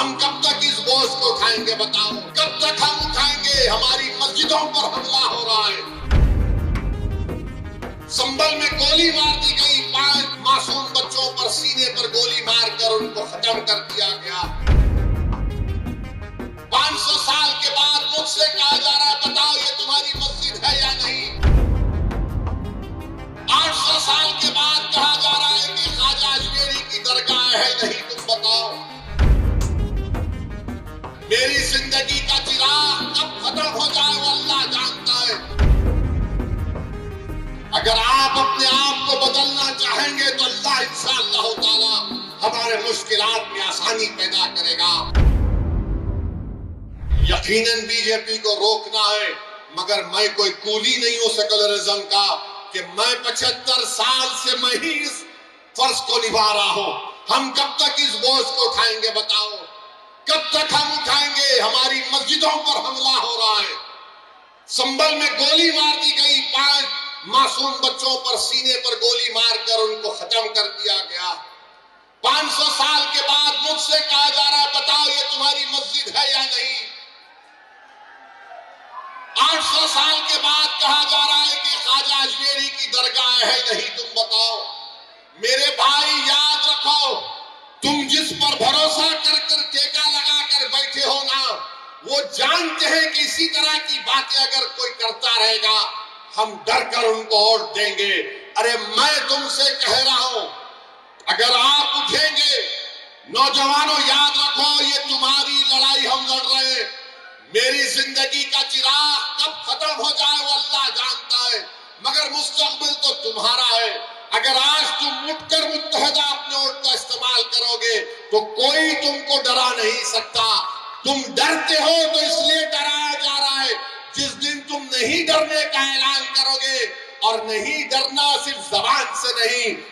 ہم کب تک اس بوجھ کو اٹھائیں گے بتاؤ؟ کب تک ہم اٹھائیں گے؟ ہماری مسجدوں پر حملہ ہو رہا ہے، سنبل میں گولی مار دی گئی، 5 معصوم بچوں پر سینے پر گولی مار کر ان کو ختم کر دیا گیا۔ 500 سال کے بعد مجھ سے کہا جا رہا ہے بتاؤ یہ تمہاری مسجد ہے یا نہیں؟ 800 سال کے بعد کہا جا رہا ہے کہ خواجہ اجمیری کی درگاہ ہے نہیں، تم بتاؤ میری زندگی کا چراغ کب ختم ہو جائے وہ اللہ جانتا ہے۔ اگر آپ اپنے آپ کو بدلنا چاہیں گے تو اللہ انشاءاللہ تعالی ہمارے مشکلات میں آسانی پیدا کرے گا۔ یقیناً بی جے پی کو روکنا ہے، مگر میں کوئی کولی نہیں ہوں سیکولرزم کا کہ میں 75 سال سے میں ہی اس فرض کو نبھا رہا ہوں۔ ہم کب تک اس بوجھ کو اٹھائیں گے بتاؤ؟ کب تک ہم اٹھائیں گے؟ ہماری مسجدوں پر حملہ ہو رہا ہے، سنبل میں گولی مار دی گئی، 5 معصوم بچوں پر سینے پر گولی مار کر ان کو ختم کر دیا گیا۔ 500 سال کے بعد مجھ سے کہا جا رہا ہے بتاؤ یہ تمہاری مسجد ہے یا نہیں؟ 800 سال کے بعد کہا جا رہا ہے کہ خواجہ اجمیری کی درگاہ ہے نہیں، تم بتاؤ۔ میرے بھائی یاد رکھو، تم جس پر بھروسہ کر کر ٹیکا لگا کر بیٹھے ہو نا، وہ جانتے ہیں کہ اسی طرح کی باتیں اگر کوئی کرتا رہے گا ہم ڈر کر ان کو ووٹ دیں گے۔ ارے میں تم سے کہہ رہا ہوں اگر آپ اٹھیں گے، نوجوانوں یاد رکھو یہ تمہاری لڑائی ہم لڑ رہے ہیں، میری زندگی کا چراغ کب ختم ہو جائے وہ اللہ جانتا ہے، مگر مستقبل تو تمہارا ہے۔ اگر آج تم اٹھ کر متحدہ اپنے ووٹ کا استعمال کرو گے تو کوئی تم کو ڈرا نہیں سکتا۔ تم ڈرتے ہو تو اس لیے ڈرایا جا رہا ہے، جس دن تم نہیں ڈرنے کا اعلان کرو گے، اور نہیں ڈرنا صرف زبان سے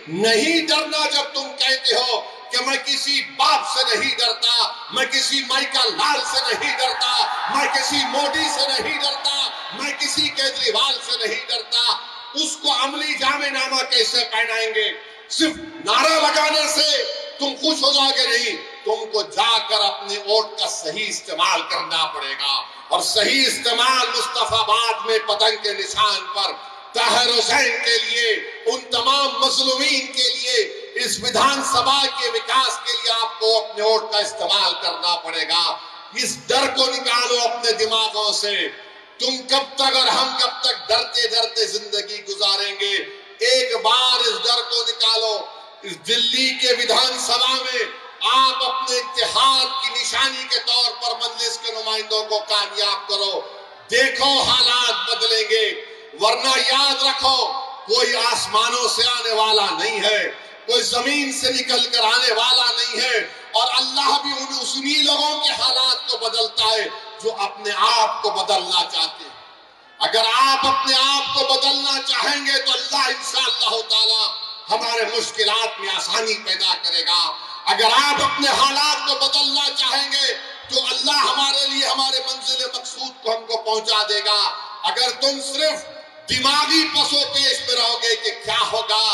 نہیں ڈرنا جب تم کہتے ہو کہ میں کسی باپ سے نہیں ڈرتا، میں کسی مائیکل لال سے نہیں ڈرتا، میں کسی مودی سے نہیں ڈرتا، میں کسی کیجریوال سے نہیں ڈرتا، اس کو عملی جامع نامہ کیسے پہنائیں گے؟ صرف نعرہ لگانے سے تم خوش ہو جاؤ گے نہیں، تم کو جا کر اپنے ووٹ کا صحیح استعمال کرنا پڑے گا، اور صحیح استعمال مصطفیٰ آباد میں پتنگ کے نشان پر طاہر حسین کے لیے، ان تمام مظلومین کے لیے، اس ویدھان سبھا کے وکاس کے لیے آپ کو اپنے ووٹ کا استعمال کرنا پڑے گا۔ اس ڈر کو نکالو اپنے دماغوں سے۔ تم کب تک اور ہم کب تک ڈرتے ڈرتے زندگی گزاریں گے؟ ایک بار اس ڈر کو نکالو۔ اس دلی کے ویدھان سبھا میں آپ اپنے اتحاد کی نشانی کے طور پر مجلس کے نمائندوں کو کامیاب کرو، دیکھو حالات بدلیں گے۔ ورنہ یاد رکھو کوئی آسمانوں سے آنے والا نہیں ہے، کوئی زمین سے نکل کر آنے والا نہیں ہے، اور اللہ بھی انہی لوگوں کے حالات کو بدلتا ہے جو اپنے آپ کو بدلنا چاہتے ہیں۔ اگر آپ اپنے آپ کو بدلنا چاہیں گے تو اللہ انشاءاللہ تعالی ہمارے مشکلات میں آسانی پیدا کرے گا۔ اگر آپ اپنے حالات کو بدلنا چاہیں گے تو اللہ ہمارے لیے ہمارے منزل مقصود کو ہم کو پہنچا دے گا۔ اگر تم صرف دماغی پس و پیش میں رہو گے کہ کیا ہوگا،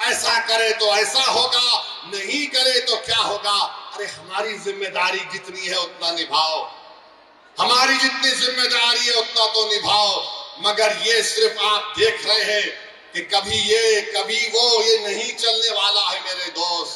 ایسا کرے تو ایسا ہوگا، نہیں کرے تو کیا ہوگا، ارے ہماری ذمہ داری جتنی ہے اتنا نبھاؤ، ہماری جتنی ذمہ داری ہے اتنا تو نبھاؤ۔ مگر یہ صرف آپ دیکھ رہے ہیں کہ کبھی یہ کبھی وہ، یہ نہیں چلنے والا ہے میرے دوست۔